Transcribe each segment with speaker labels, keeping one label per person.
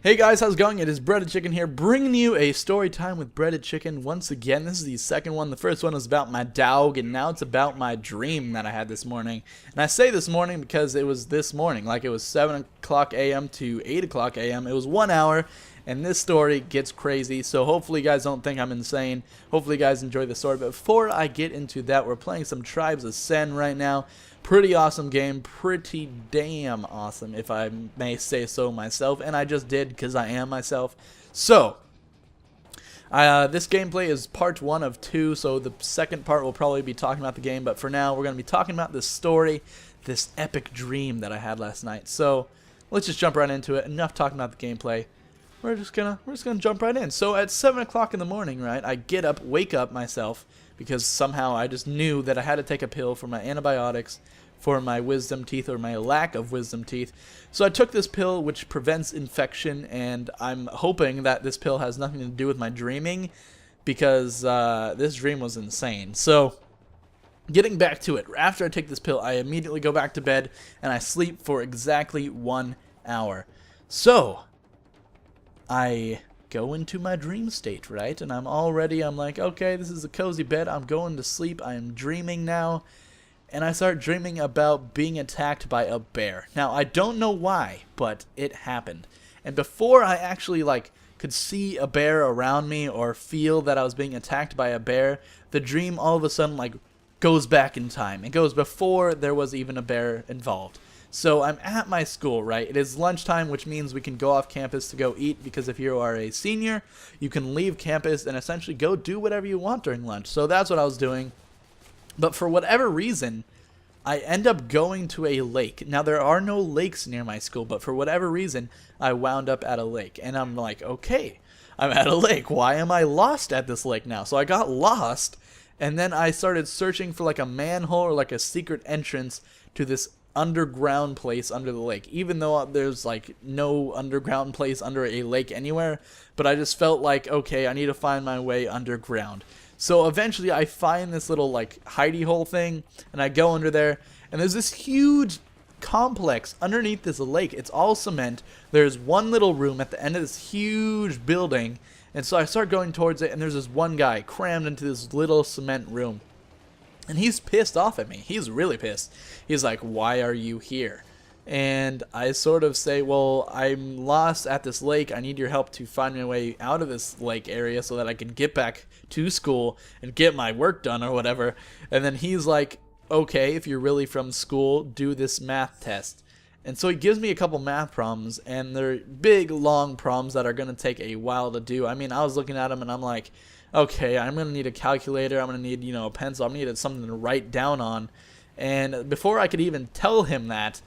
Speaker 1: Hey guys, how's it going? It is Breaded Chicken here, bringing you a story time with Breaded Chicken once again. This is the second one. The first one was about my dog, and now it's about my dream that I had this morning. And I say this morning because it was this morning, like it was 7 o'clock a.m. to 8 o'clock a.m. It was 1 hour, and this story gets crazy, so hopefully you guys don't think I'm insane. Hopefully you guys enjoy the story, but before I get into that, we're playing some Tribes Ascend right now. Pretty awesome game, pretty damn awesome if I may say so myself, and I just did because I am myself. So, this gameplay is part 1 of 2, so the second part will probably be talking about the game, but for now we're going to be talking about this story, this epic dream that I had last night. So, let's just jump right into it. Enough talking about the gameplay. We're just gonna jump right in. So at 7 o'clock in the morning, right, I get up, wake up myself, because somehow I just knew that I had to take a pill for my antibiotics, for my wisdom teeth, or my lack of wisdom teeth. So I took this pill which prevents infection, and I'm hoping that this pill has nothing to do with my dreaming, because this dream was insane. So getting back to it, after I take this pill, I immediately go back to bed, and I sleep for exactly 1 hour. So I go into my dream state, right? And I'm like, okay, this is a cozy bed. I'm going to sleep. I am dreaming now. And I start dreaming about being attacked by a bear. Now, I don't know why, but it happened. And before I actually, could see a bear around me or feel that I was being attacked by a bear, the dream all of a sudden, goes back in time. It goes before there was even a bear involved. So I'm at my school, right? It is lunchtime, which means we can go off campus to go eat, because if you are a senior, you can leave campus and essentially go do whatever you want during lunch. So that's what I was doing. But for whatever reason, I end up going to a lake. Now, there are no lakes near my school, but for whatever reason, I wound up at a lake. And I'm like, okay, I'm at a lake. Why am I lost at this lake now? So I got lost, and then I started searching for a manhole or a secret entrance to this underground place under the lake, even though there's no underground place under a lake anywhere. But I just felt like, okay, I need to find my way underground. So eventually I find this little hidey hole thing, and I go under there, and there's this huge complex underneath this lake. It's all cement. There's one little room at the end of this huge building, and so I start going towards it, and there's this one guy crammed into this little cement room. And he's pissed off at me. He's really pissed. He's like, "Why are you here?" And I sort of say, well, I'm lost at this lake. I need your help to find my way out of this lake area so that I can get back to school and get my work done or whatever. And then he's like, okay, if you're really from school, do this math test. And so he gives me a couple math problems, and they're big, long problems that are going to take a while to do. I mean, I was looking at them, and I'm like, okay, I'm going to need a calculator. I'm going to need, a pencil. I'm going to need something to write down on. And before I could even tell him that,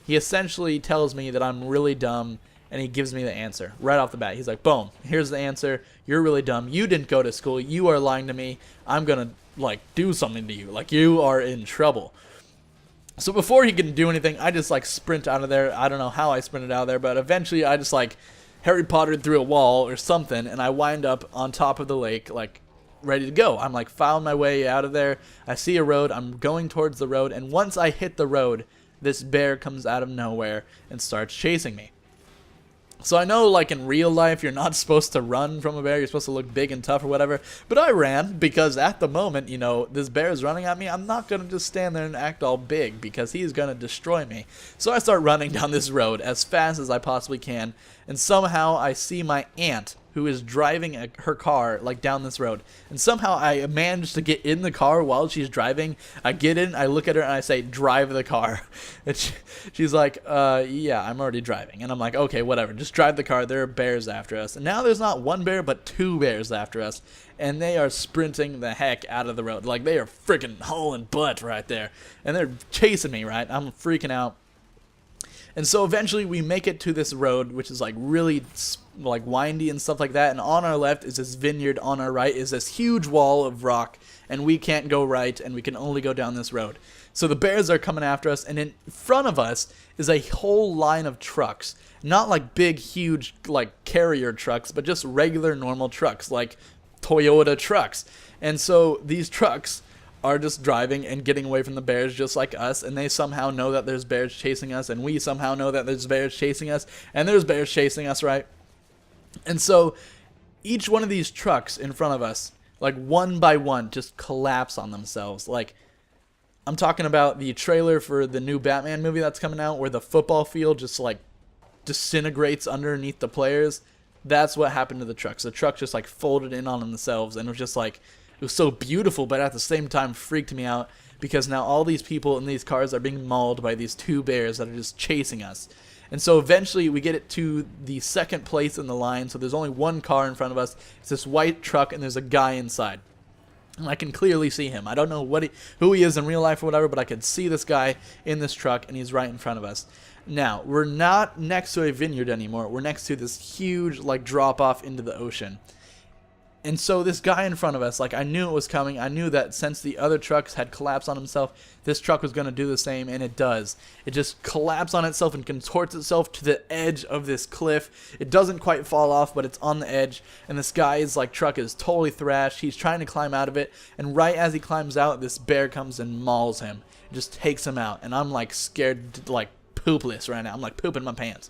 Speaker 1: he essentially tells me that I'm really dumb, and he gives me the answer right off the bat. He's like, boom, here's the answer. You're really dumb. You didn't go to school. You are lying to me. I'm going to, do something to you. You are in trouble. So before he can do anything, I just, sprint out of there. I don't know how I sprinted out of there, but eventually I just, Harry Pottered through a wall or something, and I wind up on top of the lake, ready to go. I'm, found my way out of there. I see a road. I'm going towards the road, and once I hit the road, this bear comes out of nowhere and starts chasing me. So I know, in real life, you're not supposed to run from a bear. You're supposed to look big and tough or whatever. But I ran because at the moment, this bear is running at me. I'm not going to just stand there and act all big because he's going to destroy me. So I start running down this road as fast as I possibly can. And somehow I see my aunt, who is driving her car down this road, and somehow I managed to get in the car while she's driving. I get in, I look at her, and I say, drive the car. And she's like, yeah, I'm already driving. And I'm like, okay, whatever, just drive the car. There are bears after us. And now there's not one bear but 2 bears after us, and they are sprinting the heck out of the road. They are freaking hauling butt right there, and they're chasing me, right? I'm freaking out. And so eventually we make it to this road, which is really windy and stuff like that. And on our left is this vineyard. On our right is this huge wall of rock, and we can't go right, and we can only go down this road. So the bears are coming after us, and in front of us is a whole line of trucks. Not big, huge, carrier trucks, but just regular, normal trucks, like Toyota trucks. And so these trucks are just driving and getting away from the bears just like us, and they somehow know that there's bears chasing us, and we somehow know that there's bears chasing us, and there's bears chasing us, right? And so each one of these trucks in front of us, like one by one, just collapse on themselves. Like, I'm talking about the trailer for the new Batman movie that's coming out, where the football field just like disintegrates underneath the players. That's what happened to the trucks. The truck just like folded in on themselves, and it was just like, it was so beautiful, but at the same time freaked me out, because now all these people in these cars are being mauled by these two bears that are just chasing us. And so eventually we get it to the second place in the line. So there's only one car in front of us. It's this white truck, and there's a guy inside. And I can clearly see him. I don't know who he is in real life or whatever, but I can see this guy in this truck, and he's right in front of us. Now, we're not next to a vineyard anymore. We're next to this huge, like, drop-off into the ocean. And so this guy in front of us, like, I knew it was coming. I knew that since the other trucks had collapsed on himself, this truck was going to do the same, and it does. It just collapses on itself and contorts itself to the edge of this cliff. It doesn't quite fall off, but it's on the edge, and this guy's, like, truck is totally thrashed. He's trying to climb out of it, and right as he climbs out, this bear comes and mauls him. It just takes him out, and I'm, like, scared to, like, poopless right now. I'm, like, pooping my pants.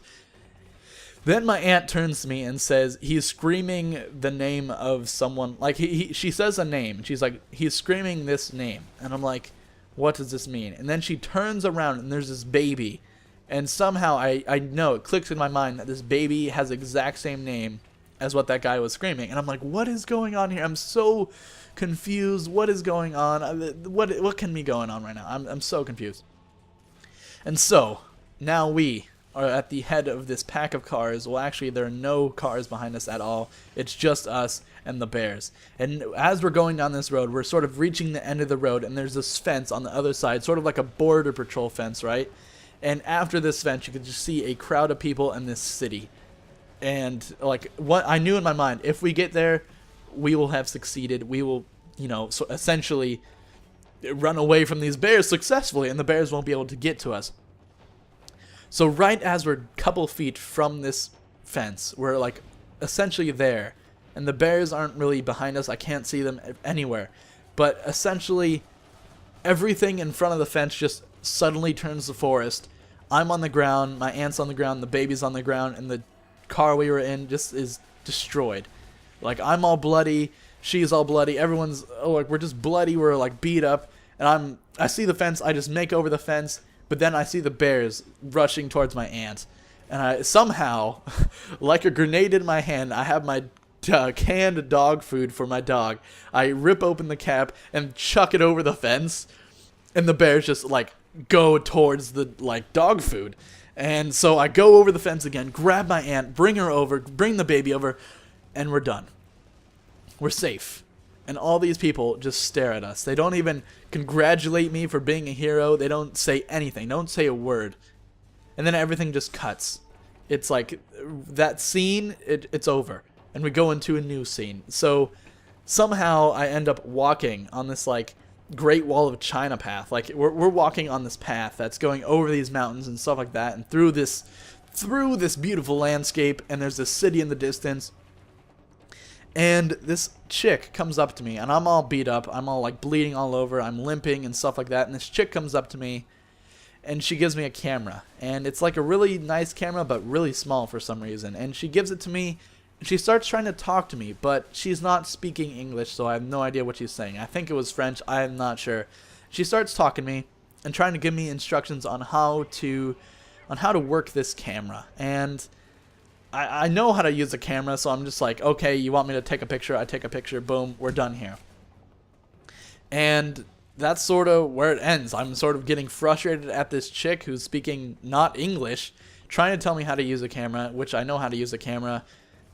Speaker 1: Then my aunt turns to me and says, he's screaming the name of someone. Like, she says a name, and she's like, he's screaming this name. And I'm like, what does this mean? And then she turns around, and there's this baby. And somehow I know, it clicks in my mind that this baby has the exact same name as what that guy was screaming. And I'm like, what is going on here? I'm so confused. What is going on? What can be going on right now? I'm so confused. And so, now we are at the head of this pack of cars. Well, actually, there are no cars behind us at all. It's just us and the bears. And as we're going down this road, we're sort of reaching the end of the road, and there's this fence on the other side, sort of like a border patrol fence, right? And after this fence, you could just see a crowd of people in this city. And, like, what I knew in my mind, if we get there, we will have succeeded. We will, you know, so essentially run away from these bears successfully, and the bears won't be able to get to us. So right as we're a couple feet from this fence, we're like essentially there, and the bears aren't really behind us. I can't see them anywhere, but essentially everything in front of the fence just suddenly turns to forest. I'm on the ground, my aunt's on the ground, the baby's on the ground, and the car we were in just is destroyed. Like, I'm all bloody, she's all bloody, everyone's, oh, like, we're just bloody, we're like beat up, and I see the fence, I just make over the fence. But then I see the bears rushing towards my aunt. And I somehow, like a grenade in my hand, I have my canned dog food for my dog. I rip open the cap and chuck it over the fence. And the bears just, like, go towards the, like, dog food. And so I go over the fence again, grab my aunt, bring her over, bring the baby over, and we're done. We're safe. And all these people just stare at us. They don't even congratulate me for being a hero. They don't say anything. Don't say a word. And then everything just cuts. It's like that scene, it's over. And we go into a new scene. So somehow I end up walking on this, like, Great Wall of China path. Like, we're walking on this path that's going over these mountains and stuff like that. And through this beautiful landscape. And there's this city in the distance. And this chick comes up to me, and I'm all beat up. I'm all, like, bleeding all over. I'm limping and stuff like that. And this chick comes up to me, and she gives me a camera. And it's, like, a really nice camera, but really small for some reason. And she gives it to me, and she starts trying to talk to me, but she's not speaking English, so I have no idea what she's saying. I think it was French. I am not sure. She starts talking to me and trying to give me instructions on how to work this camera. And I know how to use a camera, so I'm just like, okay, you want me to take a picture? I take a picture, boom, we're done here. And that's sort of where it ends. I'm sort of getting frustrated at this chick who's speaking not English, trying to tell me how to use a camera, which I know how to use a camera,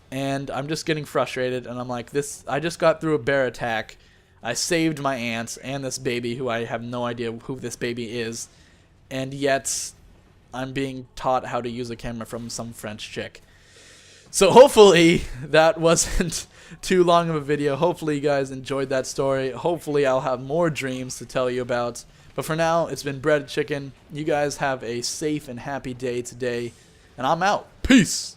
Speaker 1: and I'm just getting frustrated, and I'm like, I just got through a bear attack. I saved my aunt and this baby, who I have no idea who this baby is, and yet I'm being taught how to use a camera from some French chick. So hopefully that wasn't too long of a video. Hopefully you guys enjoyed that story. Hopefully I'll have more dreams to tell you about. But for now, it's been Breaded Chicken. You guys have a safe and happy day today. And I'm out. Peace!